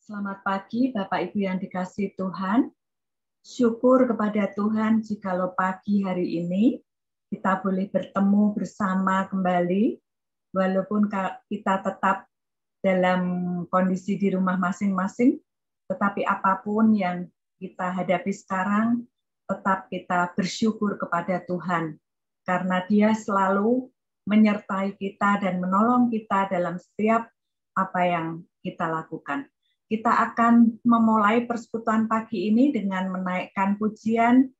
Selamat pagi Bapak Ibu yang dikasihi Tuhan. Syukur kepada Tuhan jikalau pagi hari ini kita boleh bertemu bersama kembali, walaupun kita tetap dalam kondisi di rumah masing-masing, tetapi apapun yang kita hadapi sekarang, tetap kita bersyukur kepada Tuhan, karena Dia selalu menyertai kita dan menolong kita dalam setiap apa yang kita lakukan. Kita akan memulai persekutuan pagi ini dengan menaikkan pujian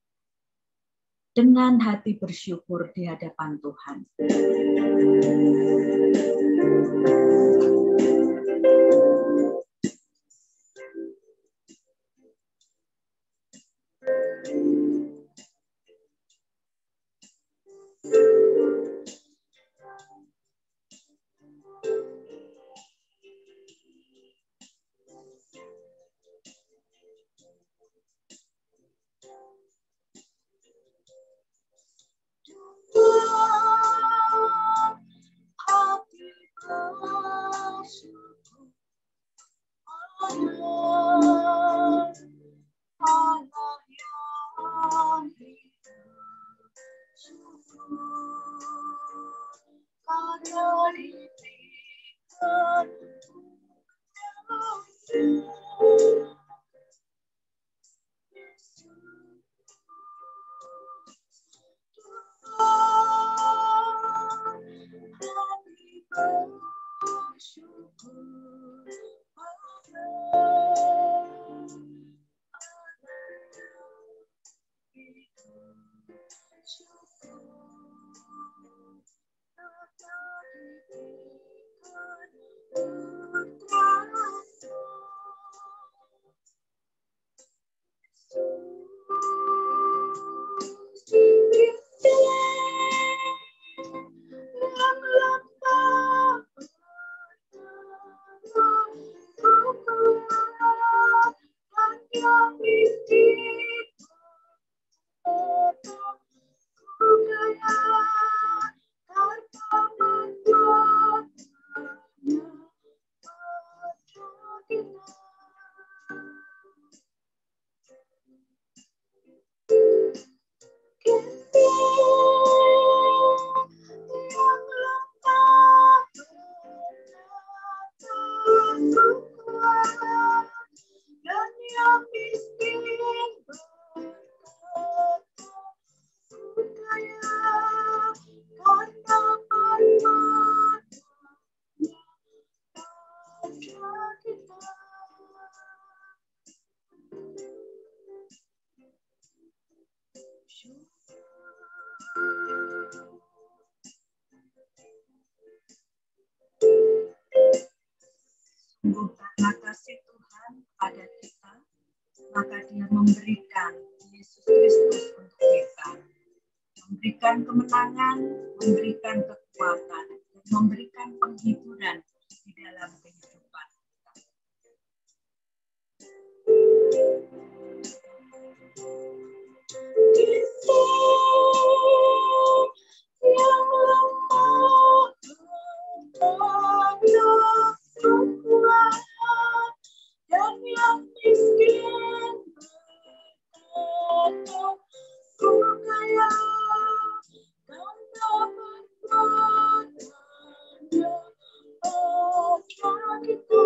dengan hati bersyukur di hadapan Tuhan. Karena kasih Tuhan pada kita, maka Dia memberikan Yesus Kristus untuk kita, memberikan kemenangan, memberikan kekuatan, dan memberikan penghiburan di dalam kehidupan kita. Dan yang miskin berkata, kaya dan dapat bertanya pada kita.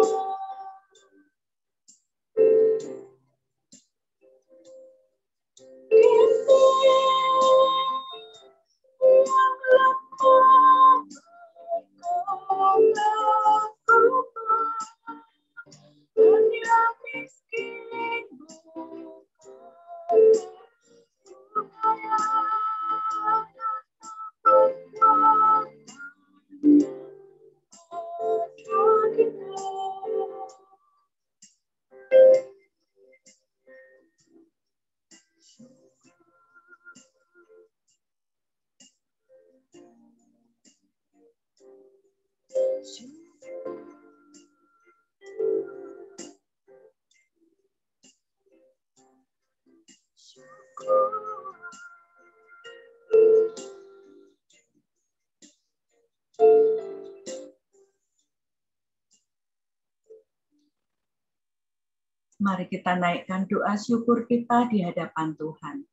Mari kita naikkan doa syukur kita di hadapan Tuhan.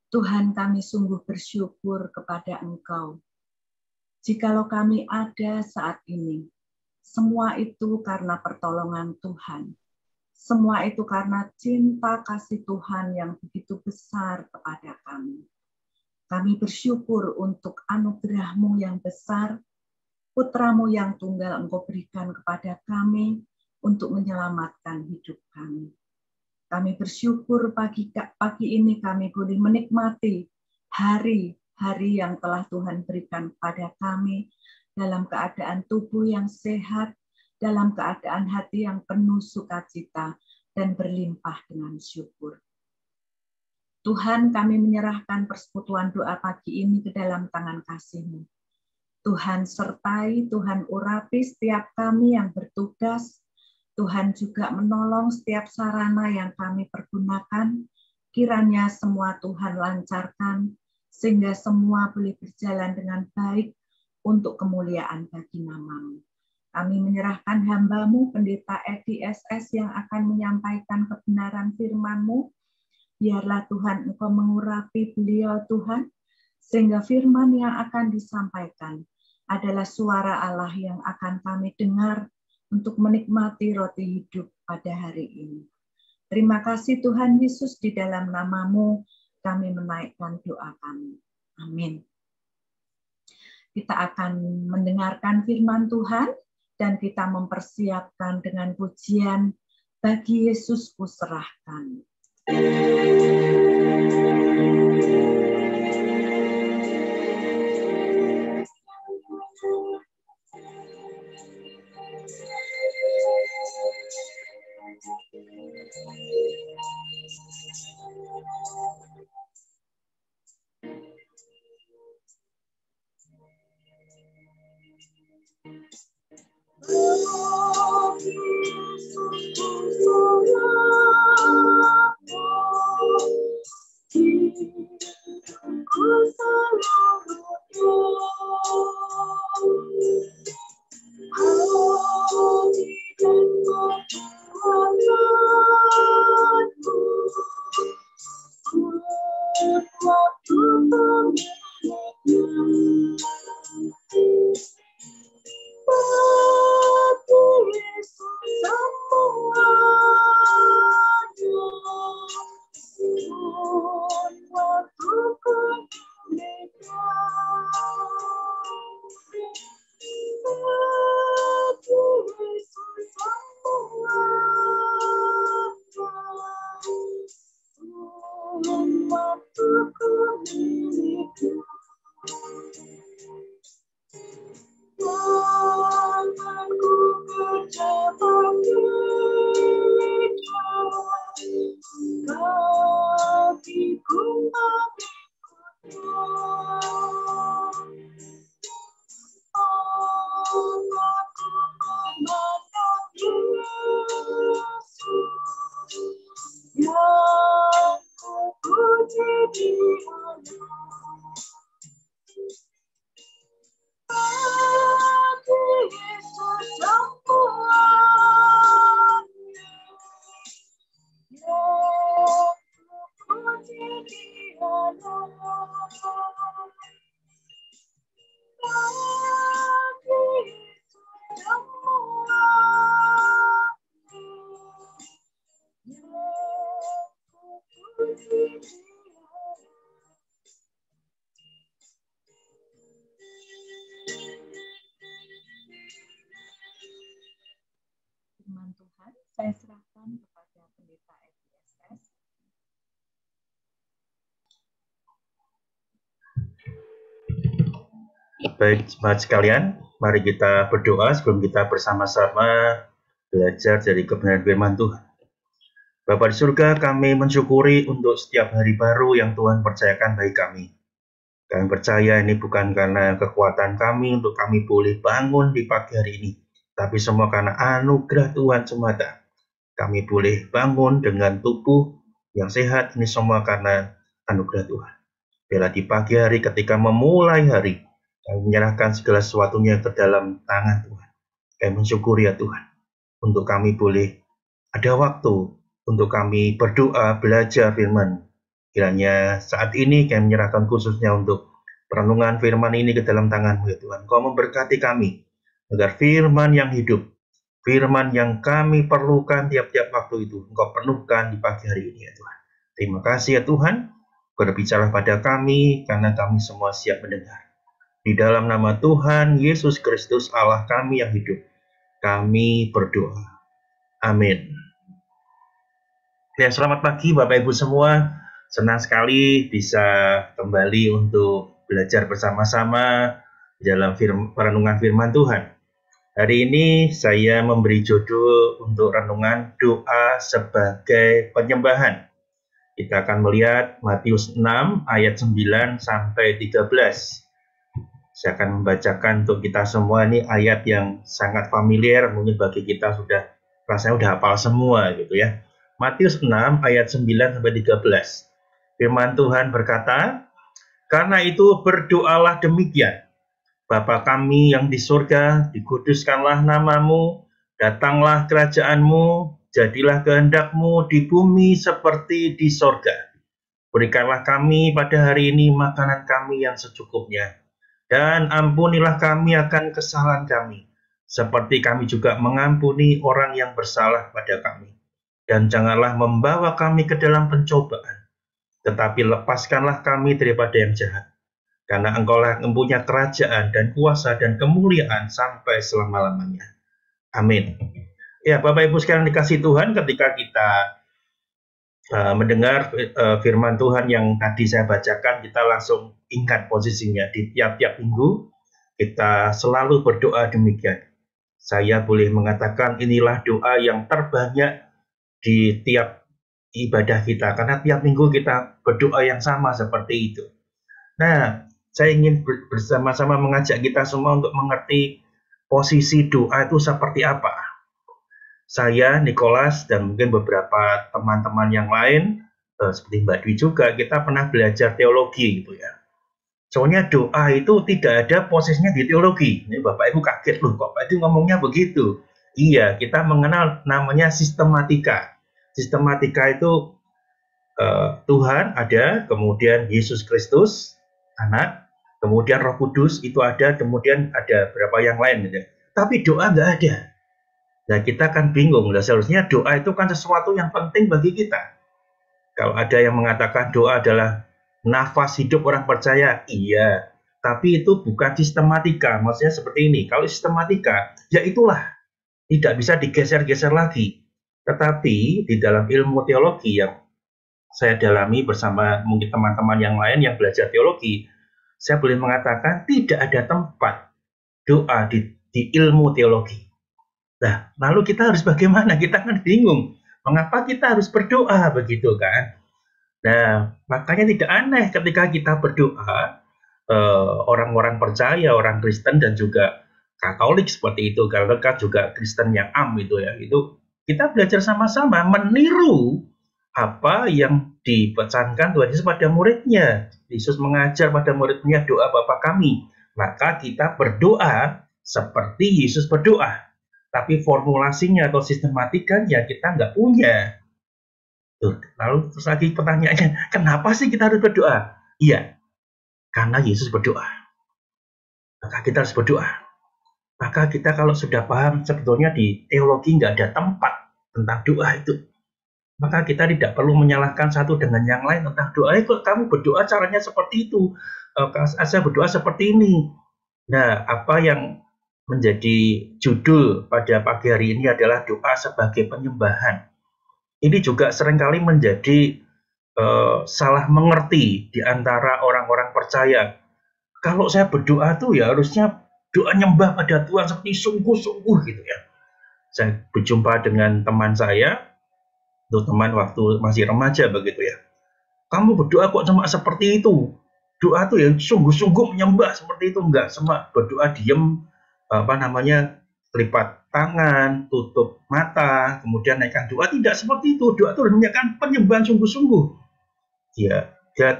Tuhan, kami sungguh bersyukur kepada Engkau. Jikalau kami ada saat ini, semua itu karena pertolongan Tuhan. Semua itu karena cinta kasih Tuhan yang begitu besar kepada kami. Kami bersyukur untuk anugerah-Mu yang besar, Putra-Mu yang tunggal Engkau berikan kepada kami untuk menyelamatkan hidup kami. Kami bersyukur pagi ini kami boleh menikmati hari-hari yang telah Tuhan berikan kepada kami dalam keadaan tubuh yang sehat, dalam keadaan hati yang penuh sukacita dan berlimpah dengan syukur. Tuhan, kami menyerahkan persekutuan doa pagi ini ke dalam tangan kasih-Mu. Tuhan sertai, Tuhan urapi setiap kami yang bertugas. Tuhan juga menolong setiap sarana yang kami pergunakan. Kiranya semua Tuhan lancarkan, sehingga semua boleh berjalan dengan baik untuk kemuliaan bagi nama-Mu. Kami menyerahkan hamba-Mu, Pendeta Edi SS, yang akan menyampaikan kebenaran firman-Mu. Biarlah Tuhan Engkau mengurapi beliau, Tuhan, sehingga firman yang akan disampaikan adalah suara Allah yang akan kami dengar untuk menikmati roti hidup pada hari ini. Terima kasih Tuhan Yesus, di dalam nama-Mu kami menaikkan doa kami. Amin. Kita akan mendengarkan firman Tuhan dan kita mempersiapkan dengan pujian Bagi Yesus kuserahkan. Firman Tuhan, saya serahkan kepada Pendeta FDSS. Baik, jemaat sekalian, mari kita berdoa sebelum kita bersama-sama belajar dari kebenaran firman Tuhan. Bapa di surga, kami mensyukuri untuk setiap hari baru yang Tuhan percayakan bagi kami. Kami percaya ini bukan karena kekuatan kami untuk kami boleh bangun di pagi hari ini, tapi semua karena anugerah Tuhan semata. Kami boleh bangun dengan tubuh yang sehat, ini semua karena anugerah Tuhan. Bila di pagi hari ketika memulai hari, kami menyerahkan segala sesuatunya ke dalam tangan Tuhan. Kami mensyukuri ya Tuhan, untuk kami boleh ada waktu untuk kami berdoa, belajar firman. Kiranya saat ini kami menyerahkan khususnya untuk perenungan firman ini ke dalam tangan-Mu ya Tuhan. Kau memberkati kami agar firman yang hidup, firman yang kami perlukan tiap-tiap waktu itu Engkau penuhkan di pagi hari ini ya Tuhan. Terima kasih ya Tuhan, berbicara pada kami karena kami semua siap mendengar. Di dalam nama Tuhan Yesus Kristus Allah kami yang hidup, kami berdoa. Amin. Ya, selamat pagi Bapak Ibu semua. Senang sekali bisa kembali untuk belajar bersama-sama dalam perenungan firman Tuhan. Hari ini saya memberi judul untuk renungan doa sebagai penyembahan. Kita akan melihat Matius 6 ayat 9 sampai 13. Saya akan membacakan untuk kita semua, ini ayat yang sangat familiar, mungkin bagi kita rasanya sudah hafal semua gitu ya. Matius 6 ayat 9 sampai 13. Firman Tuhan berkata, "Karena itu berdoalah demikian. Bapa kami yang di surga, dikuduskanlah namamu, datanglah kerajaanmu, jadilah kehendak-Mu di bumi seperti di surga. Berikanlah kami pada hari ini makanan kami yang secukupnya. Dan ampunilah kami akan kesalahan kami, seperti kami juga mengampuni orang yang bersalah pada kami. Dan janganlah membawa kami ke dalam pencobaan, tetapi lepaskanlah kami daripada yang jahat. Karena Engkaulah yang mempunyai kerajaan dan kuasa dan kemuliaan sampai selama-lamanya. Amin." Ya, Bapak Ibu sekalian dikasih Tuhan, ketika kita mendengar firman Tuhan yang tadi saya bacakan, kita langsung ingat posisinya. Di tiap-tiap minggu kita selalu berdoa demikian. Saya boleh mengatakan inilah doa yang terbanyak di tiap ibadah kita, karena tiap minggu kita berdoa yang sama seperti itu. Nah, saya ingin bersama-sama mengajak kita semua untuk mengerti posisi doa itu seperti apa. Saya, Nicholas, dan mungkin beberapa teman-teman yang lain, seperti Mbak Dwi juga, kita pernah belajar teologi gitu ya. Soalnya doa itu tidak ada posisinya di teologi. Ini Bapak Ibu kaget loh, kok Pak Ibu ngomongnya begitu. Iya, kita mengenal namanya sistematika. Sistematika itu Tuhan ada, kemudian Yesus Kristus, Anak, kemudian Roh Kudus itu ada, kemudian ada berapa yang lain gitu. Tapi doa nggak ada. Nah, kita kan bingung. Nah, seharusnya doa itu kan sesuatu yang penting bagi kita. Kalau ada yang mengatakan doa adalah nafas hidup orang percaya, iya. Tapi itu bukan sistematika. Maksudnya seperti ini. Kalau sistematika, ya itulah. Tidak bisa digeser-geser lagi. Tetapi di dalam ilmu teologi yang saya dalami bersama mungkin teman-teman yang lain yang belajar teologi, saya boleh mengatakan tidak ada tempat doa di ilmu teologi. Nah, lalu kita harus bagaimana? Kita kan bingung. Mengapa kita harus berdoa begitu kan? Nah, makanya tidak aneh ketika kita berdoa, orang-orang percaya, orang Kristen dan juga Katolik seperti itu, kalau mereka juga Kristen yang itu ya, itu kita belajar sama-sama meniru apa yang dipesankan Tuhan Yesus pada muridnya. Yesus mengajar pada muridnya doa Bapa kami. Maka kita berdoa seperti Yesus berdoa. Tapi formulasinya atau sistematikanya kita nggak punya. Tuh, lalu terus lagi pertanyaannya, kenapa sih kita harus berdoa? Iya, karena Yesus berdoa. Maka kita harus berdoa. Maka kita kalau sudah paham, sebetulnya di teologi nggak ada tempat tentang doa itu. Maka kita tidak perlu menyalahkan satu dengan yang lain tentang doa. Kok kamu berdoa caranya seperti itu? Saya berdoa seperti ini. Nah, apa yang menjadi judul pada pagi hari ini adalah doa sebagai penyembahan. Ini juga seringkali menjadi salah mengerti di antara orang-orang percaya. Kalau saya berdoa tuh ya harusnya doa nyembah pada Tuhan seperti sungguh-sungguh gitu ya. Saya berjumpa dengan teman saya, itu teman waktu masih remaja begitu ya. Kamu berdoa kok cuma seperti itu? Doa tuh ya sungguh-sungguh menyembah seperti itu, enggak cuma berdoa diem, lipat tangan, tutup mata, kemudian naikkan doa. Tidak seperti itu. Doa itu menyatakan penyembahan sungguh-sungguh.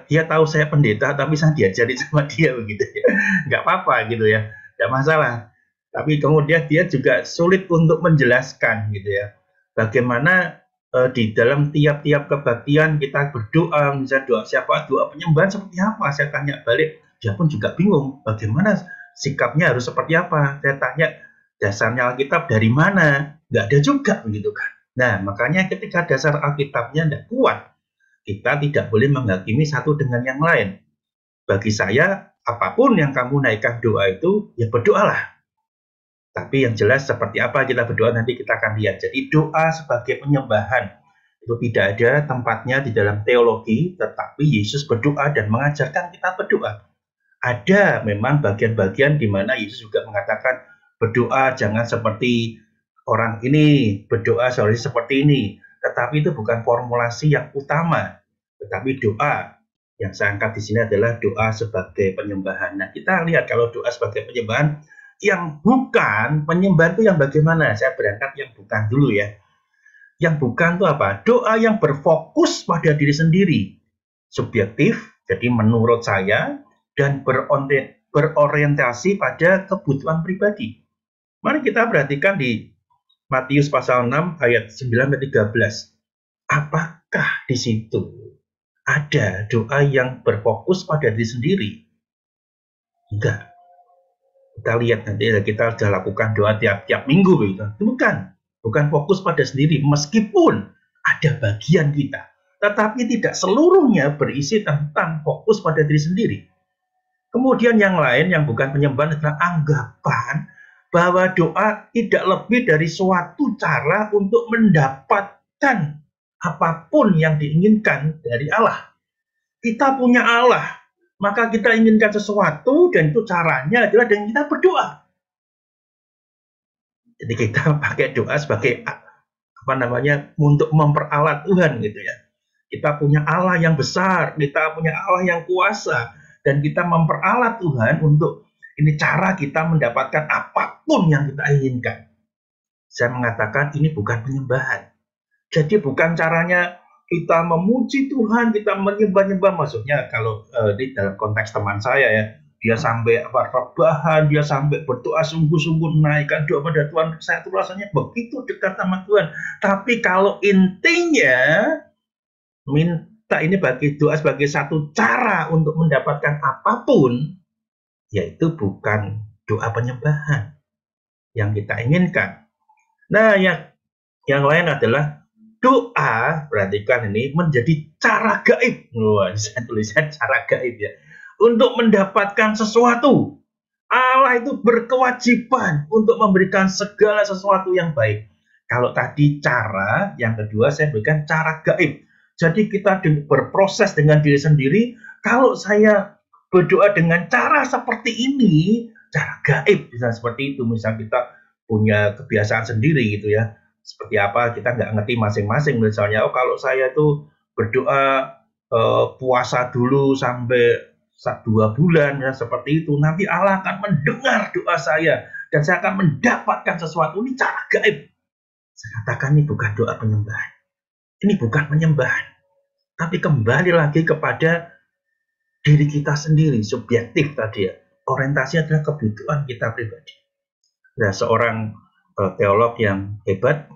Dia tahu saya pendeta, tapi saya diajari sama dia begitu ya. Nggak apa-apa gitu ya, nggak masalah. Tapi kemudian dia juga sulit untuk menjelaskan gitu ya. Bagaimana di dalam tiap-tiap kebaktian kita berdoa, misalnya doa siapa, doa penyembahan seperti apa? Saya tanya balik, dia pun juga bingung. Bagaimana sikapnya harus seperti apa? Saya tanya dasarnya Alkitab dari mana? Nggak ada juga begitu kan. Nah, makanya ketika dasar Alkitabnya tidak kuat, kita tidak boleh menghakimi satu dengan yang lain. Bagi saya, apapun yang kamu naikkan doa itu, ya berdoalah. Tapi yang jelas seperti apa kita berdoa nanti kita akan lihat. Jadi doa sebagai penyembahan itu tidak ada tempatnya di dalam teologi, tetapi Yesus berdoa dan mengajarkan kita berdoa. Ada memang bagian-bagian di mana Yesus juga mengatakan berdoa jangan seperti orang ini, berdoa seperti ini. Tetapi itu bukan formulasi yang utama, tetapi doa yang saya angkat di sini adalah doa sebagai penyembahan. Nah, kita lihat kalau doa sebagai penyembahan, yang bukan penyembahan itu yang bagaimana? Saya berangkat yang bukan dulu ya. Yang bukan itu apa? Doa yang berfokus pada diri sendiri. Subjektif, jadi menurut saya, dan berorientasi pada kebutuhan pribadi. Mari kita perhatikan di Matius pasal 6 ayat 9-13. Apakah di situ ada doa yang berfokus pada diri sendiri? Enggak. Kita lihat nanti kita sudah lakukan doa tiap minggu begitu. Bukan fokus pada sendiri, meskipun ada bagian kita, tetapi tidak seluruhnya berisi tentang fokus pada diri sendiri. Kemudian yang lain yang bukan penyembahan adalah anggapan bahwa doa tidak lebih dari suatu cara untuk mendapatkan apapun yang diinginkan dari Allah. Kita punya Allah, maka kita inginkan sesuatu dan itu caranya adalah dengan kita berdoa. Jadi kita pakai doa sebagai untuk memperalat Tuhan gitu ya. Kita punya Allah yang besar, kita punya Allah yang kuasa, dan kita memperalat Tuhan untuk ini cara kita mendapatkan apapun yang kita inginkan. Saya mengatakan ini bukan penyembahan. Jadi bukan caranya kita memuji Tuhan, kita menyembah-nyembah. Maksudnya kalau di dalam konteks teman saya ya, dia sampai rebahan, dia sampai berdoa sungguh-sungguh naikkan doa pada Tuhan. Saya tuh rasanya begitu dekat sama Tuhan. Tapi kalau intinya minta ini bagi doa sebagai satu cara untuk mendapatkan apapun, yaitu bukan doa penyembahan yang kita inginkan. Nah, yang lain adalah doa, perhatikan ini, menjadi cara gaib. Wah, saya tulisan cara gaib ya. Untuk mendapatkan sesuatu. Allah itu berkewajiban untuk memberikan segala sesuatu yang baik. Kalau tadi cara, yang kedua saya berikan cara gaib. Jadi kita berproses dengan diri sendiri. Kalau saya berdoa dengan cara seperti ini, cara gaib, bisa seperti itu. Misal kita punya kebiasaan sendiri gitu ya. Seperti apa kita nggak ngerti masing-masing. Misalnya, kalau saya tuh berdoa puasa dulu sampai 2 bulan ya, seperti itu, nanti Allah akan mendengar doa saya dan saya akan mendapatkan sesuatu. Ini cara gaib. Saya katakan ini bukan doa penyembahan. Ini bukan penyembahan. Tapi kembali lagi kepada diri kita sendiri, subjektif tadi ya. Orientasinya adalah kebutuhan kita pribadi. Nah, seorang teolog yang hebat,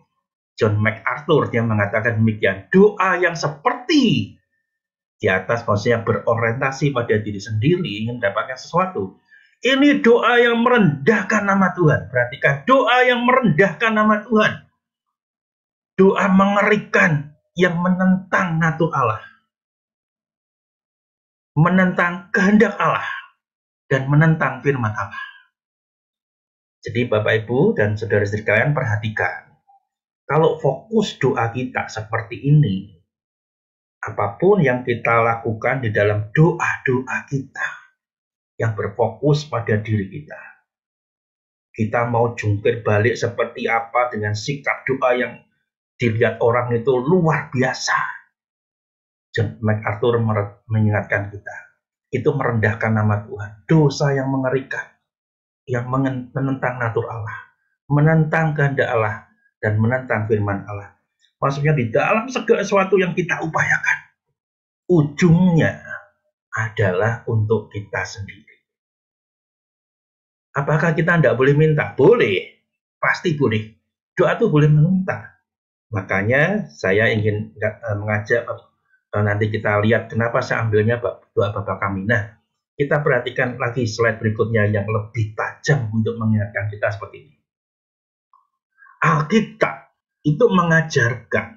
John MacArthur, dia mengatakan demikian. Doa yang seperti di atas, maksudnya berorientasi pada diri sendiri, ingin mendapatkan sesuatu. Ini doa yang merendahkan nama Tuhan. Perhatikan, doa yang merendahkan nama Tuhan. Doa mengerikan yang menentang natur Allah. Menentang kehendak Allah. Dan menentang firman Allah. Jadi Bapak Ibu dan saudara-saudari kalian perhatikan. Kalau fokus doa kita seperti ini, apapun yang kita lakukan di dalam doa-doa kita yang berfokus pada diri kita. Kita mau jungkir balik seperti apa dengan sikap doa yang dilihat orang itu luar biasa. John MacArthur mengingatkan kita. Itu merendahkan nama Tuhan. Dosa yang mengerikan. Yang menentang natur Allah. Menentang kehendak Allah. Dan menentang firman Allah. Maksudnya di dalam segala sesuatu yang kita upayakan, ujungnya adalah untuk kita sendiri. Apakah kita tidak boleh minta? Boleh, pasti boleh. Doa itu boleh meminta. Makanya saya ingin mengajak nanti kita lihat kenapa saya ambilnya doa Bapa Kami. Nah, kita perhatikan lagi slide berikutnya yang lebih tajam untuk mengingatkan kita seperti ini. Alkitab itu mengajarkan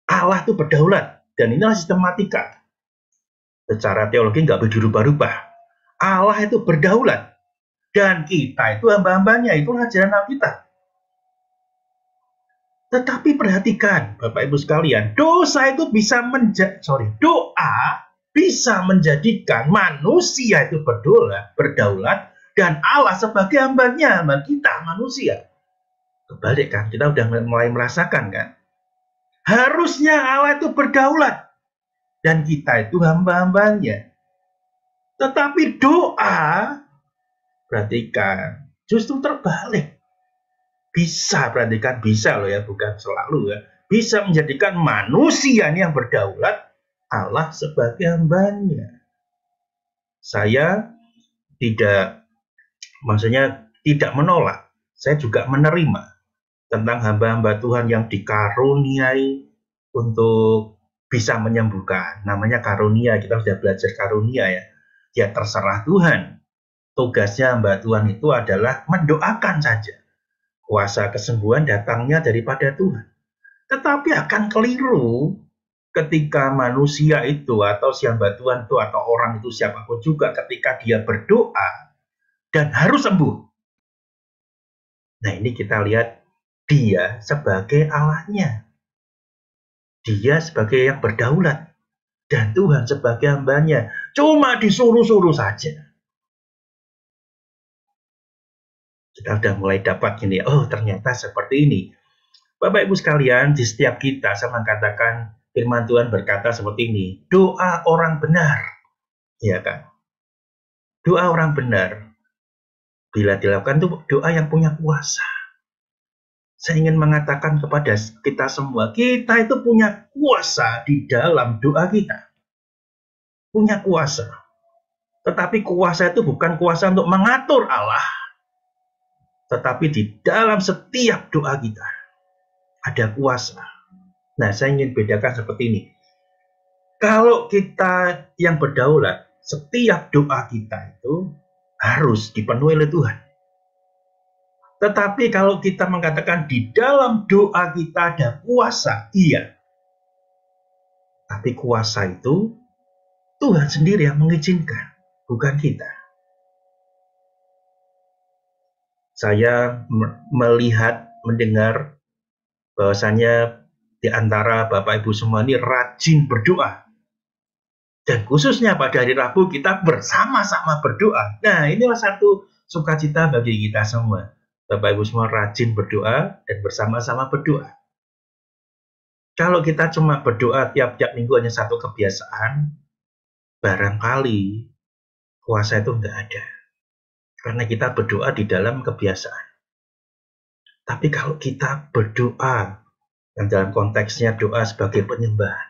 Allah itu berdaulat, dan inilah sistematika. Secara teologi nggak berubah-ubah. Allah itu berdaulat, dan kita itu hamba-hambanya. Itu ajaran Alkitab. Tetapi perhatikan, Bapak Ibu sekalian, doa bisa menjadikan manusia itu berdaulat, dan Allah sebagai hambanya, hamba kita manusia. Kebalik kan, kita udah mulai merasakan kan. Harusnya Allah itu berdaulat, dan kita itu hamba-hambanya. Tetapi doa, perhatikan, justru terbalik. Bisa, perhatikan, bisa loh ya, bukan selalu ya. Bisa menjadikan manusia yang berdaulat, Allah sebagai hambanya. Saya tidak menolak, saya juga menerima tentang hamba-hamba Tuhan yang dikaruniai untuk bisa menyembuhkan. Namanya karunia, kita sudah belajar karunia ya. Ya terserah Tuhan. Tugasnya hamba Tuhan itu adalah mendoakan saja. Kuasa kesembuhan datangnya daripada Tuhan. Tetapi akan keliru ketika manusia itu atau si hamba Tuhan itu atau orang itu siapapun juga ketika dia berdoa dan harus sembuh. Nah ini kita lihat dia sebagai Allahnya. Dia sebagai yang berdaulat. Dan Tuhan sebagai hambanya. Cuma disuruh-suruh saja. Kita sudah mulai dapat gini, oh ternyata seperti ini. Bapak Ibu sekalian, di setiap kita saya mengatakan firman Tuhan berkata seperti ini, doa orang benar. Ya kan? Doa orang benar. Bila dilakukan itu doa yang punya kuasa. Saya ingin mengatakan kepada kita semua, kita itu punya kuasa di dalam doa kita. Punya kuasa. Tetapi kuasa itu bukan kuasa untuk mengatur Allah. Tetapi di dalam setiap doa kita ada kuasa. Nah, saya ingin bedakan seperti ini. Kalau kita yang berdaulat, setiap doa kita itu harus dipenuhi oleh Tuhan. Tetapi kalau kita mengatakan di dalam doa kita ada kuasa, iya. Tapi kuasa itu Tuhan sendiri yang mengizinkan, bukan kita. Saya melihat, mendengar bahwasanya di antara Bapak Ibu semua ini rajin berdoa. Dan khususnya pada hari Rabu kita bersama-sama berdoa. Nah, inilah satu sukacita bagi kita semua. Bapak Ibu semua rajin berdoa dan bersama-sama berdoa. Kalau kita cuma berdoa tiap-tiap minggu hanya satu kebiasaan, barangkali kuasa itu enggak ada. Karena kita berdoa di dalam kebiasaan. Tapi kalau kita berdoa, dan dalam konteksnya doa sebagai penyembahan,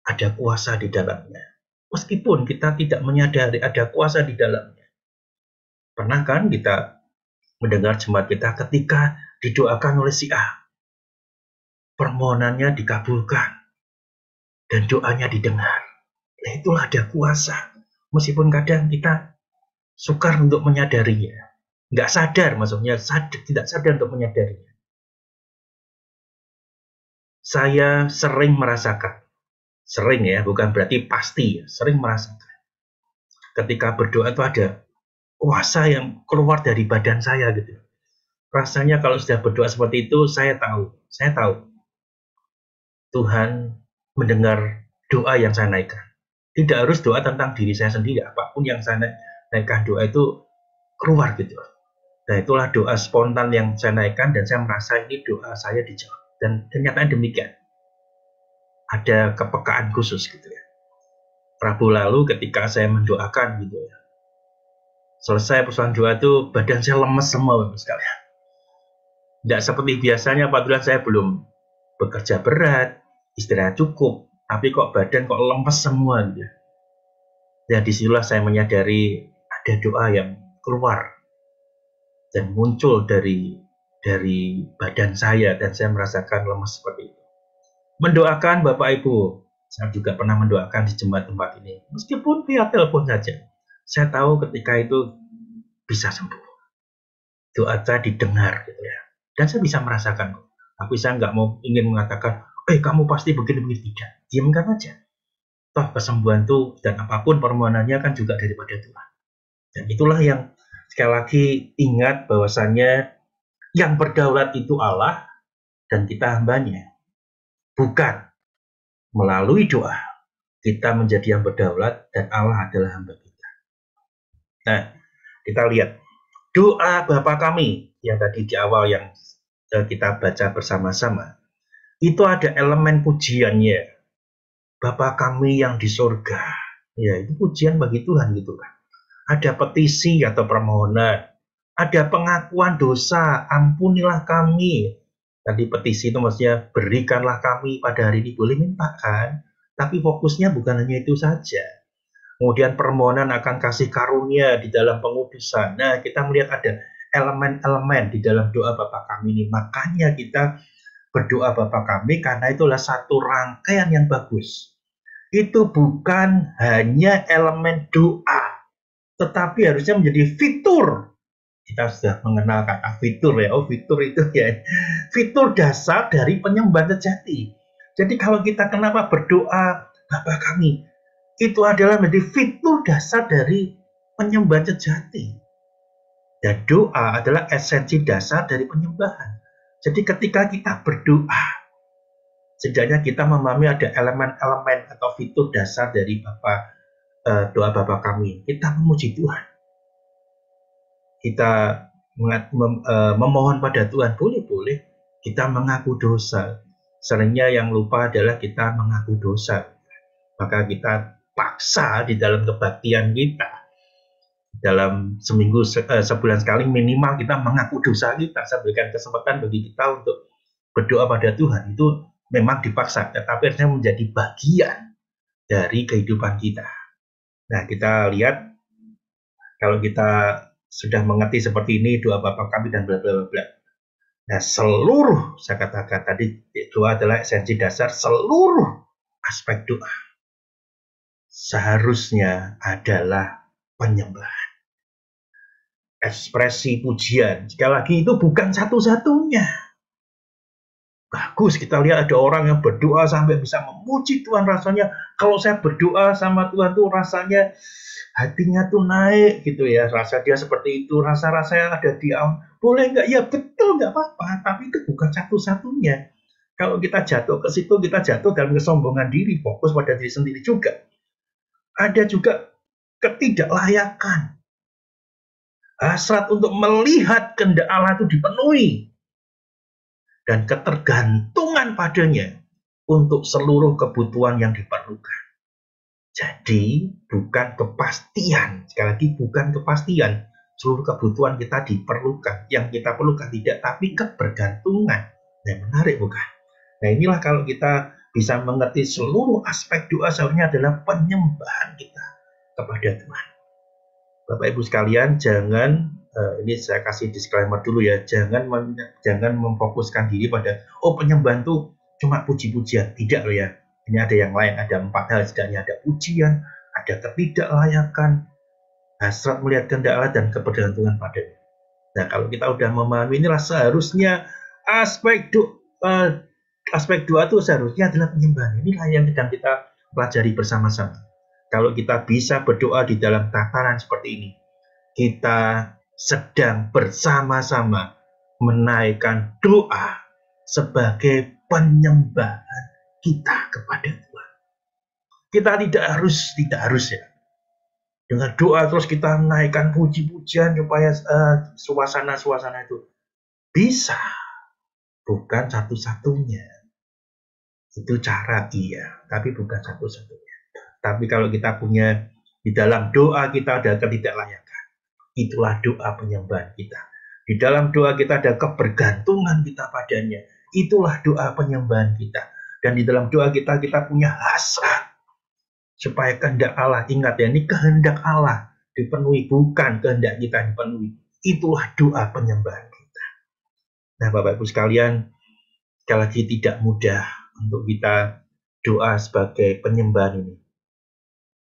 ada kuasa di dalamnya. Meskipun kita tidak menyadari ada kuasa di dalamnya. Pernah kan kita mendengar jemaat kita ketika didoakan oleh si A, permohonannya dikabulkan, dan doanya didengar. Nah, itulah ada kuasa. Meskipun kadang kita sukar untuk menyadarinya. Nggak sadar, maksudnya tidak sadar untuk menyadarinya. Saya sering merasakan, sering ya, bukan berarti pasti, sering merasakan. Ketika berdoa itu ada kuasa yang keluar dari badan saya gitu. Rasanya kalau sudah berdoa seperti itu, saya tahu Tuhan mendengar doa yang saya naikkan. Tidak harus doa tentang diri saya sendiri, apapun yang saya naikkan doa itu keluar gitu. Nah itulah doa spontan yang saya naikkan dan saya merasa ini doa saya dijawab. Dan kenyataannya demikian. Ada kepekaan khusus gitu ya. Rabu lalu ketika saya mendoakan gitu ya. Selesai persoalan doa itu badan saya lemes semua Bapak sekalian. Tidak seperti biasanya apabila saya belum bekerja berat, istirahat cukup, tapi kok badan kok lemes semua gitu. Dan disitulah saya menyadari ada doa yang keluar dan muncul dari badan saya, dan saya merasakan lemas seperti itu. Mendoakan Bapak Ibu, saya juga pernah mendoakan di jemaat tempat ini, meskipun via telepon saja. Saya tahu ketika itu bisa sembuh, doa saya didengar gitu ya, dan saya bisa merasakan. Tapi saya nggak mau ingin mengatakan, kamu pasti begini-begini, tidak. Diamkan aja. Toh kesembuhan itu dan apapun permohonannya kan juga daripada Tuhan. Dan itulah yang sekali lagi ingat bahwasannya yang berdaulat itu Allah dan kita hambanya. Bukan melalui doa kita menjadi yang berdaulat dan Allah adalah hamba kita. Nah, kita lihat doa Bapa kami yang tadi di awal yang kita baca bersama-sama. Itu ada elemen pujiannya. Bapa kami yang di surga. Ya, itu pujian bagi Tuhan gitu kan. Ada petisi atau permohonan. Ada pengakuan dosa, ampunilah kami. Tadi petisi itu maksudnya berikanlah kami pada hari ini, boleh minta kan? Tapi fokusnya bukan hanya itu saja. Kemudian permohonan akan kasih karunia di dalam pengudusan. Nah, kita melihat ada elemen-elemen di dalam doa Bapa kami ini. Makanya kita berdoa Bapa kami karena itulah satu rangkaian yang bagus. Itu bukan hanya elemen doa, tetapi harusnya menjadi fitur. Kita sudah mengenal kata fitur ya. Fitur itu ya fitur dasar dari penyembahan sejati. Jadi kalau kita kenapa berdoa Bapa kami, itu adalah menjadi fitur dasar dari penyembahan sejati. Dan doa adalah esensi dasar dari penyembahan. Jadi ketika kita berdoa, setidaknya kita memahami ada elemen-elemen atau fitur dasar dari doa Bapa kami. Kita memuji Tuhan. Kita memohon pada Tuhan, boleh-boleh. Kita mengaku dosa. Seringnya yang lupa adalah kita mengaku dosa. Maka kita paksa di dalam kebaktian kita. Dalam seminggu, sebulan sekali minimal kita mengaku dosa kita. Saya berikan kesempatan bagi kita untuk berdoa pada Tuhan. Itu memang dipaksa, tetapi harusnya menjadi bagian dari kehidupan kita. Nah, kita lihat kalau kita sudah mengerti seperti ini doa Bapa kami dan bla bla bla. Nah, seluruh saya katakan tadi doa adalah esensi dasar seluruh aspek doa. Seharusnya adalah penyembahan. Ekspresi pujian. Sekali lagi itu bukan satu-satunya. Bagus kita lihat ada orang yang berdoa sampai bisa memuji Tuhan, rasanya kalau saya berdoa sama Tuhan tuh rasanya hatinya tuh naik gitu ya, rasa dia seperti itu, rasa-rasa yang ada di alam. Boleh nggak? Ya betul, nggak apa-apa, tapi itu bukan satu-satunya. Kalau kita jatuh ke situ, kita jatuh dalam kesombongan diri, fokus pada diri sendiri juga. Ada juga ketidaklayakan. Hasrat untuk melihat kehendak Allah itu dipenuhi. Dan ketergantungan padanya untuk seluruh kebutuhan yang diperlukan. Jadi bukan kepastian, sekali lagi bukan kepastian, seluruh kebutuhan kita diperlukan, yang kita perlukan tidak, tapi kebergantungan. Nah, menarik bukan? Nah, inilah kalau kita bisa mengerti seluruh aspek doa seharusnya adalah penyembahan kita kepada Tuhan. Bapak Ibu sekalian, jangan ini saya kasih disclaimer dulu ya, jangan memfokuskan diri pada penyembahan itu cuma puji-pujian, tidak loh ya. Ini ada yang lain, ada 4 hal setidaknya, ada pujian, ada ketidaklayakan, hasrat melihat kehendak Allah, dan kebergantungan padanya. Nah, kalau kita udah memahami inilah seharusnya aspek doa itu seharusnya adalah penyembahan. Inilah yang sedang kita pelajari bersama-sama. Kalau kita bisa berdoa di dalam tataran seperti ini, kita sedang bersama-sama menaikkan doa sebagai penyembahan kita kepada Tuhan. Kita tidak harus ya. Dengan doa terus kita naikkan puji-pujian supaya suasana-suasana itu bisa. Bukan satu-satunya. Itu cara iya, tapi bukan satu-satunya. Tapi kalau kita punya di dalam doa kita ada ketidaklayakan, itulah doa penyembahan kita. Di dalam doa kita ada kebergantungan kita padanya, itulah doa penyembahan kita. Dan di dalam doa kita punya hasrat supaya kehendak Allah, ingat ya, ini kehendak Allah dipenuhi, bukan kehendak kita dipenuhi. itulah doa penyembahan kita. Nah, Bapak Ibu sekalian, sekali lagi tidak mudah untuk kita doa sebagai penyembahan ini.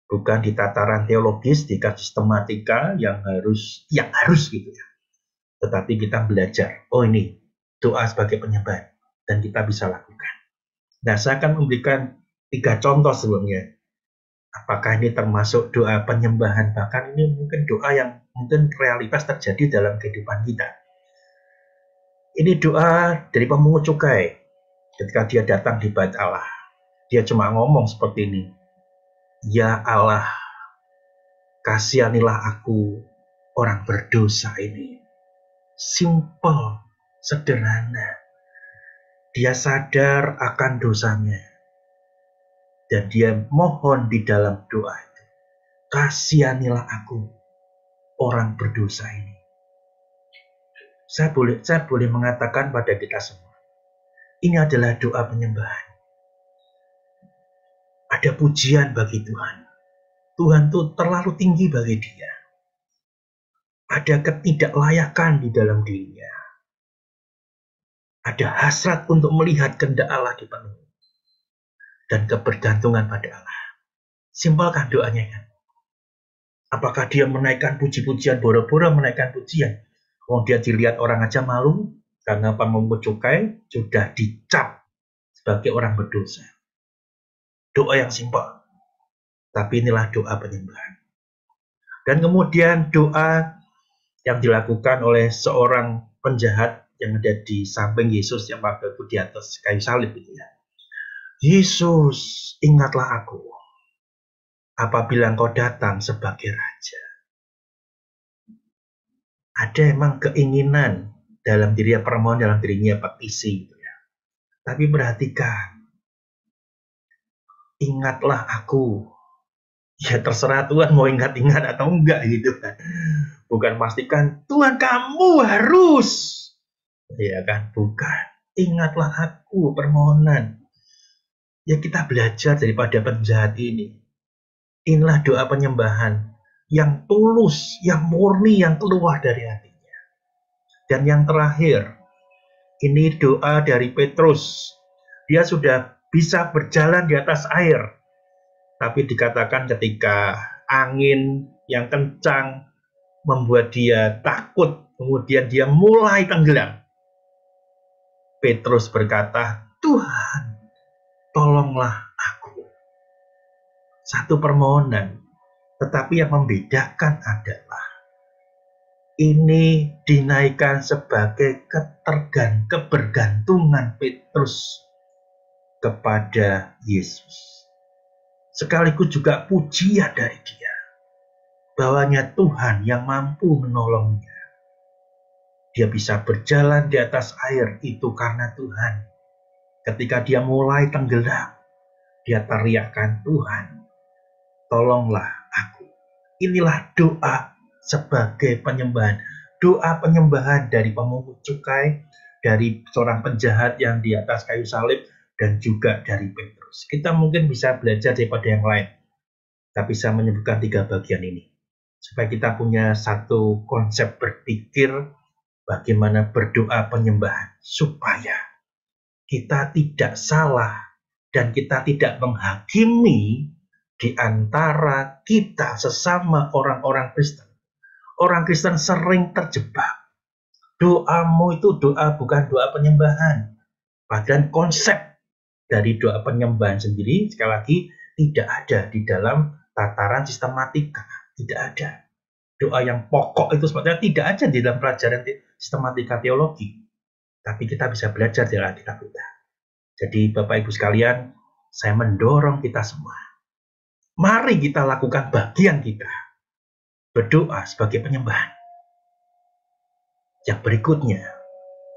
Bukan di tataran teologis, di sistematika yang harus gitu ya. Tetapi kita belajar, oh ini doa sebagai penyembahan, dan kita bisa lakukan. Nah, saya akan memberikan 3 contoh sebelumnya. Apakah ini termasuk doa penyembahan? Bahkan ini mungkin doa yang mungkin realitas terjadi dalam kehidupan kita. Ini doa dari pemungut cukai. Ketika dia datang di bait Allah, dia cuma ngomong seperti ini. Ya Allah, kasihanilah aku, orang berdosa ini. Simple, sederhana. Dia sadar akan dosanya. Dan dia mohon di dalam doa itu. Kasihanilah aku, orang berdosa ini. Saya boleh mengatakan pada kita semua. Ini adalah doa penyembahan. Ada pujian bagi Tuhan. Tuhan itu terlalu tinggi bagi dia. Ada ketidaklayakan di dalam dirinya. Ada hasrat untuk melihat kehendak Allah dipenuhi. Dan kebergantungan pada Allah. Simpel kan doanya kan? Apakah dia menaikkan puji-pujian, boro-boro menaikkan pujian? Kemudian dilihat orang aja malu, karena pemungut cukai sudah dicap sebagai orang berdosa. Doa yang simpel. Tapi inilah doa penyembahan. Dan kemudian doa yang dilakukan oleh seorang penjahat yang ada di samping Yesus yang waktu itu di atas kayu salib itu ya. Yesus, ingatlah aku apabila engkau datang sebagai raja. Ada emang keinginan dalam dirinya, permohonan dalam dirinya petisi gitu ya. Tapi perhatikan, ingatlah aku. Ya terserah Tuhan mau ingat-ingat atau enggak gitu kan. Bukan pastikan Tuhan kamu harus. Ya kan, bukan. Ingatlah aku, permohonan. Ya kita belajar daripada penjahat ini. Inilah doa penyembahan yang tulus, yang murni, yang keluar dari hatinya. Dan yang terakhir, ini doa dari Petrus. Dia sudah bisa berjalan di atas air. Tapi dikatakan ketika angin yang kencang membuat dia takut, kemudian dia mulai tenggelam. Petrus berkata, Tuhan, tolonglah aku. Satu permohonan, tetapi yang membedakan adalah ini dinaikkan sebagai kebergantungan Petrus kepada Yesus. Sekaligus juga pujian dari dia, bahwanya Tuhan yang mampu menolongnya. Dia bisa berjalan di atas air itu karena Tuhan. Ketika dia mulai tenggelam, dia teriakkan, Tuhan, tolonglah aku. Inilah doa sebagai penyembahan. Doa penyembahan dari pemungut cukai, dari seorang penjahat yang di atas kayu salib, dan juga dari Petrus. Kita mungkin bisa belajar daripada yang lain. Tapi saya menyebutkan 3 bagian ini. Supaya kita punya satu konsep berpikir bagaimana berdoa penyembahan. Supaya kita tidak salah dan kita tidak menghakimi di antara kita sesama orang-orang Kristen. Orang Kristen sering terjebak. Doamu itu doa bukan doa penyembahan. Padahal konsep dari doa penyembahan sendiri sekali lagi tidak ada di dalam tataran sistematika. Tidak ada. Doa yang pokok itu sebetulnya tidak ada di dalam pelajaran sistematika teologi. Tapi kita bisa belajar dari Alkitab kita. Jadi Bapak Ibu sekalian, saya mendorong kita semua. Mari kita lakukan bagian kita. Berdoa sebagai penyembahan. Yang berikutnya,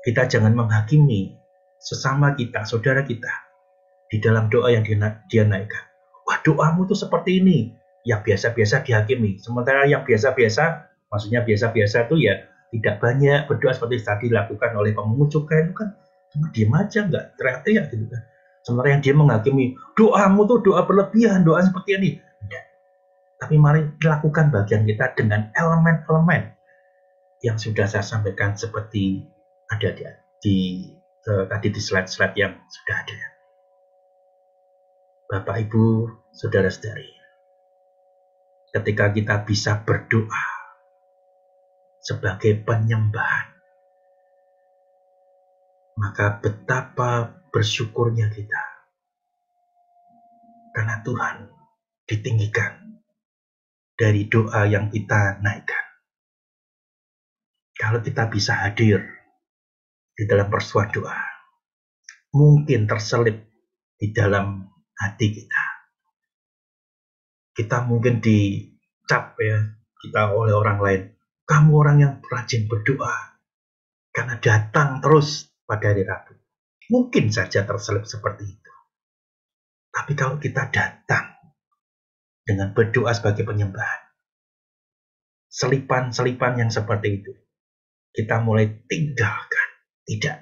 kita jangan menghakimi sesama kita, saudara kita, di dalam doa yang dia naikkan. Wah, doamu tuh seperti ini. Yang biasa-biasa dihakimi. Sementara yang biasa-biasa, maksudnya biasa-biasa itu ya tidak banyak berdoa seperti tadi dilakukan oleh pemungut cukai itu kan cuma diam aja, nggak teriak-teriak gitu kan. Sementara yang dia menghakimi, doamu tuh doa berlebihan, doa seperti ini. Tidak. Tapi mari lakukan bagian kita dengan elemen-elemen. yang sudah saya sampaikan seperti ada tadi di slide-slide yang sudah ada. Bapak, Ibu, saudara-saudari, ketika kita bisa berdoa sebagai penyembahan, maka betapa bersyukurnya kita karena Tuhan ditinggikan dari doa yang kita naikkan. Kalau kita bisa hadir di dalam persuat doa, mungkin terselip di dalam hati kita. Kita mungkin dicap kita oleh orang lain. Kamu orang yang rajin berdoa karena datang terus pada hari Rabu. Mungkin saja terselip seperti itu. Tapi kalau kita datang dengan berdoa sebagai penyembahan, selipan-selipan yang seperti itu, kita mulai tinggalkan. Tidak.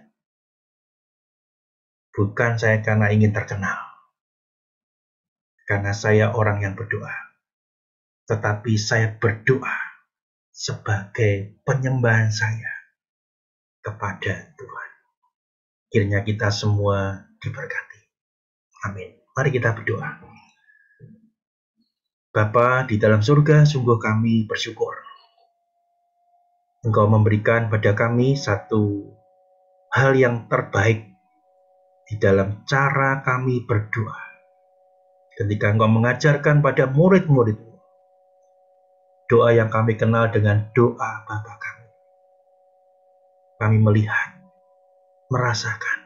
Bukan saya karena ingin terkenal. Karena saya orang yang berdoa. Tetapi saya berdoa sebagai penyembahan saya kepada Tuhan. Kiranya kita semua diberkati. Amin. Mari kita berdoa. Bapa di dalam surga, sungguh kami bersyukur. Engkau memberikan pada kami satu hal yang terbaik di dalam cara kami berdoa. Ketika Engkau mengajarkan pada murid-murid-Mu, doa yang kami kenal dengan doa Bapa kami. Kami melihat, merasakan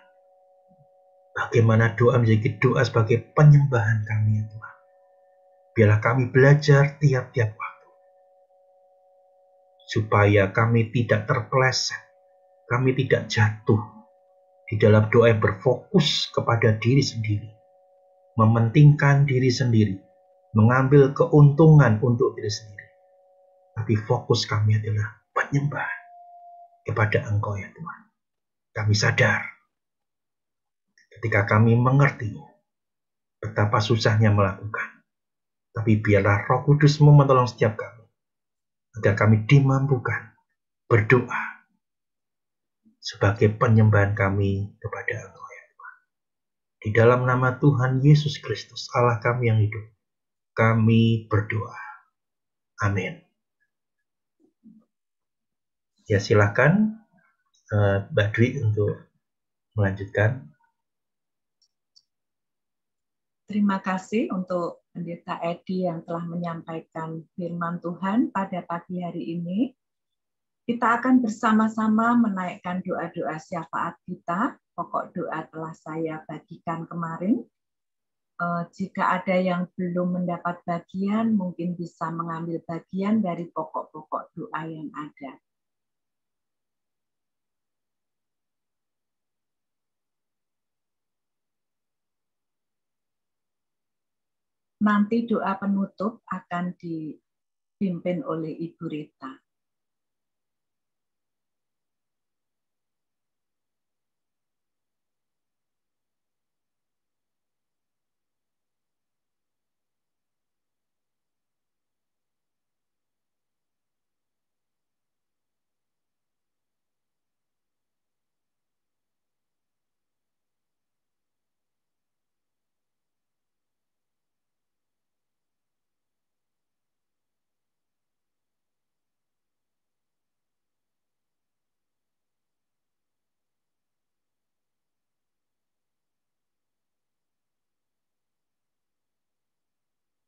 bagaimana doa menjadi doa sebagai penyembahan kami, ya Tuhan. Biarlah kami belajar tiap-tiap waktu, supaya kami tidak terpeleset, kami tidak jatuh di dalam doa yang berfokus kepada diri sendiri, mementingkan diri sendiri, mengambil keuntungan untuk diri sendiri. Tapi fokus kami adalah penyembahan kepada Engkau, ya Tuhan. Kami sadar ketika kami mengerti betapa susahnya melakukan. Tapi biarlah Roh Kudus-Mu menolong setiap kami, agar kami dimampukan berdoa sebagai penyembahan kami kepada Engkau, ya Tuhan. Di dalam nama Tuhan Yesus Kristus, Allah kami yang hidup, kami berdoa. Amin. Ya, silakan Mbak Dwi untuk melanjutkan. Terima kasih untuk Pendeta Edi yang telah menyampaikan firman Tuhan pada pagi hari ini. Kita akan bersama-sama menaikkan doa-doa syafaat kita. Pokok doa telah saya bagikan kemarin. Jika ada yang belum mendapat bagian, mungkin bisa mengambil bagian dari pokok-pokok doa yang ada. Nanti doa penutup akan dipimpin oleh Ibu Rita.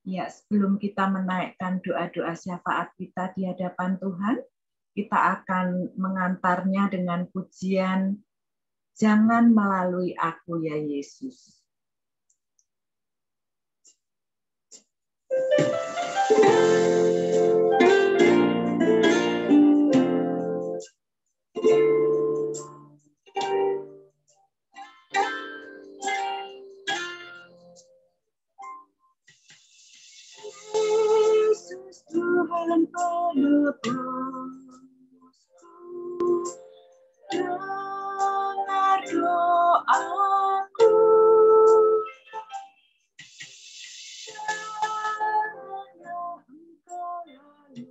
Ya, sebelum kita menaikkan doa-doa syafaat kita di hadapan Tuhan, kita akan mengantarnya dengan pujian, "Jangan melalui aku ya Yesus." Yesus Tuhan penebusku, dengar doaku. Janganlah Engkau lalui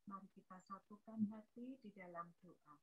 Mari kita satukan hati di dalam doa.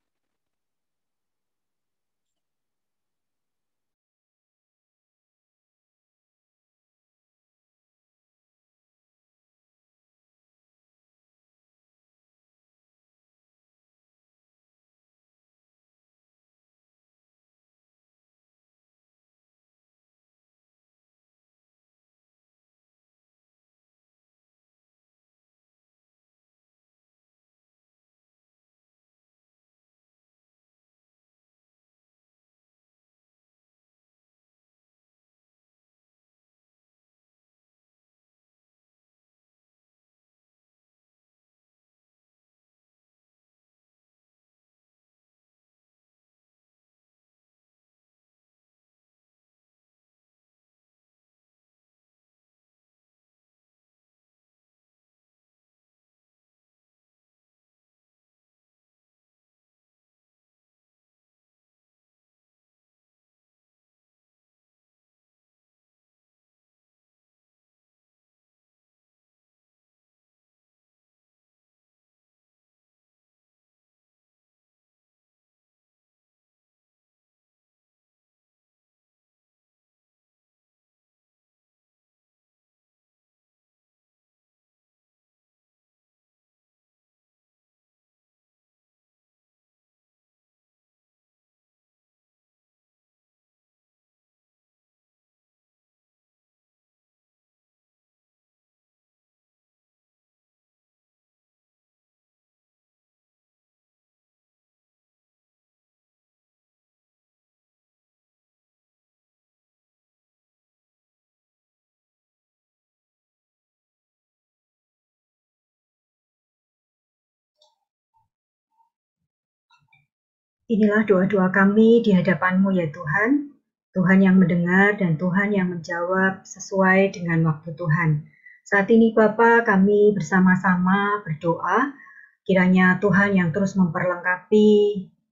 Inilah doa-doa kami di hadapan-Mu ya Tuhan, Tuhan yang mendengar dan Tuhan yang menjawab sesuai dengan waktu Tuhan. Saat ini Bapa, kami bersama-sama berdoa, kiranya Tuhan yang terus memperlengkapi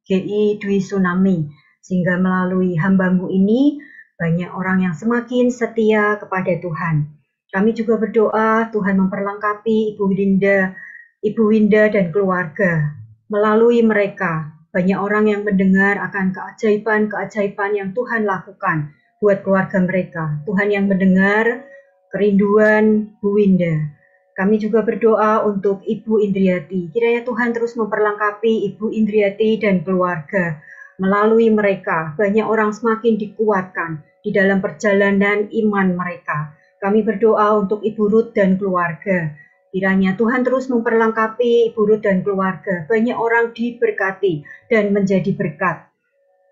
GI Dwi Tsunami, sehingga melalui hamba-Mu ini banyak orang yang semakin setia kepada Tuhan. Kami juga berdoa Tuhan memperlengkapi Ibu Winda dan keluarga. Melalui mereka, banyak orang yang mendengar akan keajaiban-keajaiban yang Tuhan lakukan buat keluarga mereka. Tuhan yang mendengar kerinduan Bu Winda. Kami juga berdoa untuk Ibu Indriati. Kiranya Tuhan terus memperlengkapi Ibu Indriati dan keluarga. Melalui mereka, banyak orang semakin dikuatkan di dalam perjalanan iman mereka. Kami berdoa untuk Ibu Ruth dan keluarga. Kiranya Tuhan terus memperlengkapi Ibu Ruth dan keluarga. Banyak orang diberkati dan menjadi berkat.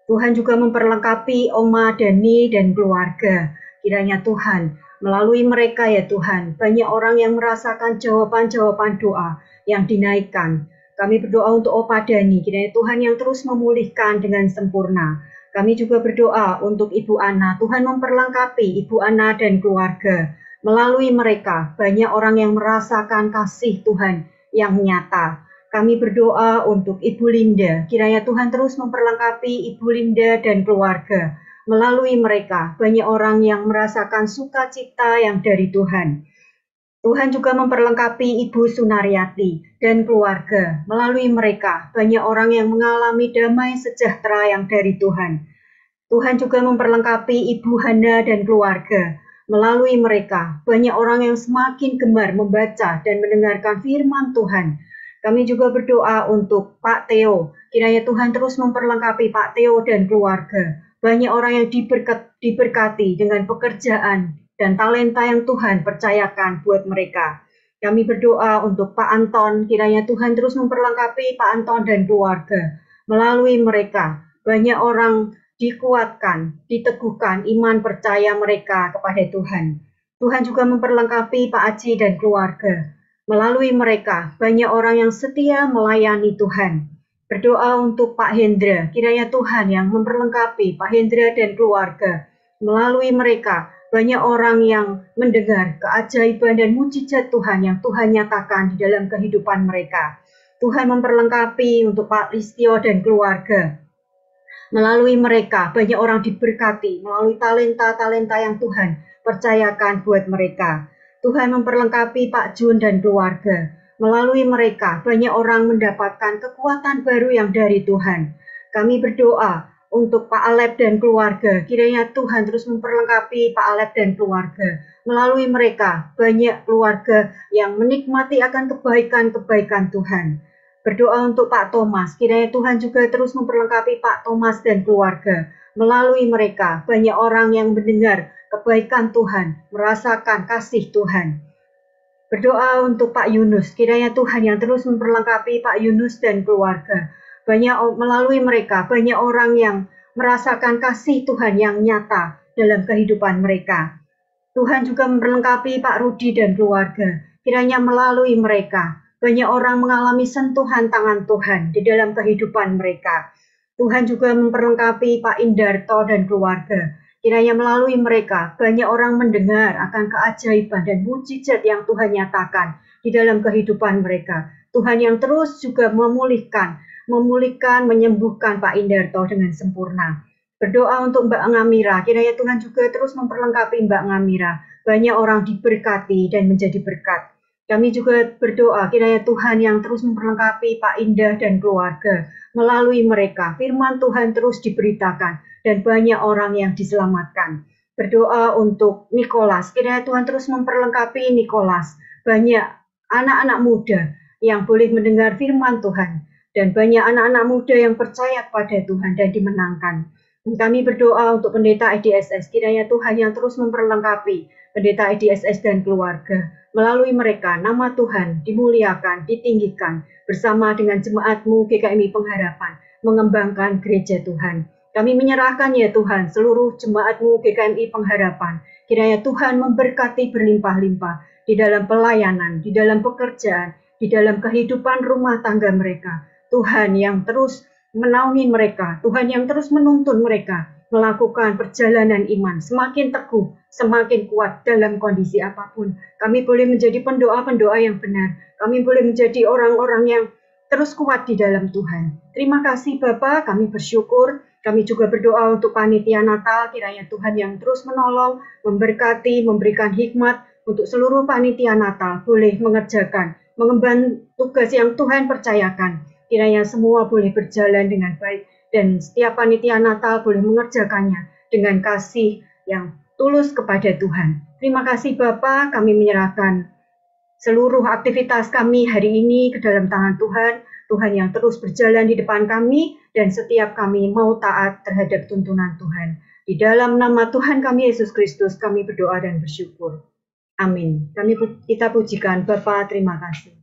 Tuhan juga memperlengkapi Oma Dani dan keluarga. Kiranya Tuhan melalui mereka ya Tuhan, banyak orang yang merasakan jawaban-jawaban doa yang dinaikkan. Kami berdoa untuk Opa Dani, kiranya Tuhan yang terus memulihkan dengan sempurna. Kami juga berdoa untuk Ibu Ana, Tuhan memperlengkapi Ibu Ana dan keluarga. Melalui mereka, banyak orang yang merasakan kasih Tuhan yang nyata. Kami berdoa untuk Ibu Linda, kiranya Tuhan terus memperlengkapi Ibu Linda dan keluarga. Melalui mereka, banyak orang yang merasakan sukacita yang dari Tuhan. Tuhan juga memperlengkapi Ibu Sunaryati dan keluarga. Melalui mereka, banyak orang yang mengalami damai sejahtera yang dari Tuhan. Tuhan juga memperlengkapi Ibu Hana dan keluarga. Melalui mereka, banyak orang yang semakin gemar membaca dan mendengarkan firman Tuhan. Kami juga berdoa untuk Pak Theo. Kiranya Tuhan terus memperlengkapi Pak Theo dan keluarga. Banyak orang yang diberkati dengan pekerjaan dan talenta yang Tuhan percayakan buat mereka. Kami berdoa untuk Pak Anton. Kiranya Tuhan terus memperlengkapi Pak Anton dan keluarga. Melalui mereka, banyak orang dikuatkan, diteguhkan iman percaya mereka kepada Tuhan. Tuhan juga memperlengkapi Pak Aji dan keluarga. Melalui mereka, banyak orang yang setia melayani Tuhan. Berdoa untuk Pak Hendra, kiranya Tuhan yang memperlengkapi Pak Hendra dan keluarga. Melalui mereka, banyak orang yang mendengar keajaiban dan mujizat Tuhan yang Tuhan nyatakan di dalam kehidupan mereka. Tuhan memperlengkapi untuk Pak Listio dan keluarga. Melalui mereka, banyak orang diberkati melalui talenta-talenta yang Tuhan percayakan buat mereka. Tuhan memperlengkapi Pak Jun dan keluarga. Melalui mereka, banyak orang mendapatkan kekuatan baru yang dari Tuhan. Kami berdoa untuk Pak Alep dan keluarga. Kiranya Tuhan terus memperlengkapi Pak Alep dan keluarga. Melalui mereka, banyak keluarga yang menikmati akan kebaikan-kebaikan Tuhan. Berdoa untuk Pak Thomas. Kiranya Tuhan juga terus memperlengkapi Pak Thomas dan keluarga. Melalui mereka, banyak orang yang mendengar kebaikan Tuhan, merasakan kasih Tuhan. Berdoa untuk Pak Yunus, kiranya Tuhan yang terus memperlengkapi Pak Yunus dan keluarga. Melalui mereka, banyak orang yang merasakan kasih Tuhan yang nyata dalam kehidupan mereka. Tuhan juga memperlengkapi Pak Rudi dan keluarga. Kiranya melalui mereka, banyak orang mengalami sentuhan tangan Tuhan di dalam kehidupan mereka. Tuhan juga memperlengkapi Pak Indarto dan keluarga. Kiranya melalui mereka, banyak orang mendengar akan keajaiban dan mujizat yang Tuhan nyatakan di dalam kehidupan mereka. Tuhan yang terus juga memulihkan, menyembuhkan Pak Indarto dengan sempurna. Berdoa untuk Mbak Ngamira, kiranya Tuhan juga terus memperlengkapi Mbak Ngamira. Banyak orang diberkati dan menjadi berkat. Kami juga berdoa kiranya Tuhan yang terus memperlengkapi Pak Indah dan keluarga. Melalui mereka, firman Tuhan terus diberitakan dan banyak orang yang diselamatkan. Berdoa untuk Nicholas, kiranya Tuhan terus memperlengkapi Nicholas. Banyak anak-anak muda yang boleh mendengar firman Tuhan dan banyak anak-anak muda yang percaya kepada Tuhan dan dimenangkan. Kami berdoa untuk pendeta IDSS, kiranya Tuhan yang terus memperlengkapi pendeta IDSS dan keluarga. Melalui mereka, nama Tuhan dimuliakan, ditinggikan, bersama dengan jemaat-Mu GKMI Pengharapan, mengembangkan gereja Tuhan. Kami menyerahkan ya Tuhan, seluruh jemaat-Mu GKMI Pengharapan. Kiranya Tuhan memberkati berlimpah-limpah di dalam pelayanan, di dalam pekerjaan, di dalam kehidupan rumah tangga mereka. Tuhan yang terus menaungi mereka, Tuhan yang terus menuntun mereka melakukan perjalanan iman semakin teguh, semakin kuat dalam kondisi apapun. Kami boleh menjadi pendoa-pendoa yang benar. Kami boleh menjadi orang-orang yang terus kuat di dalam Tuhan. Terima kasih Bapa, kami bersyukur. Kami juga berdoa untuk panitia Natal, kiranya Tuhan yang terus menolong, memberkati, memberikan hikmat untuk seluruh panitia Natal boleh mengerjakan, mengemban tugas yang Tuhan percayakan. Kiranya semua boleh berjalan dengan baik dan setiap panitia Natal boleh mengerjakannya dengan kasih yang tulus kepada Tuhan. Terima kasih Bapa, kami menyerahkan seluruh aktivitas kami hari ini ke dalam tangan Tuhan. Tuhan yang terus berjalan di depan kami dan setiap kami mau taat terhadap tuntunan Tuhan. Di dalam nama Tuhan kami Yesus Kristus kami berdoa dan bersyukur. Amin. Kita pujikan Bapa, terima kasih.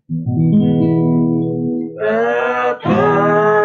Bapa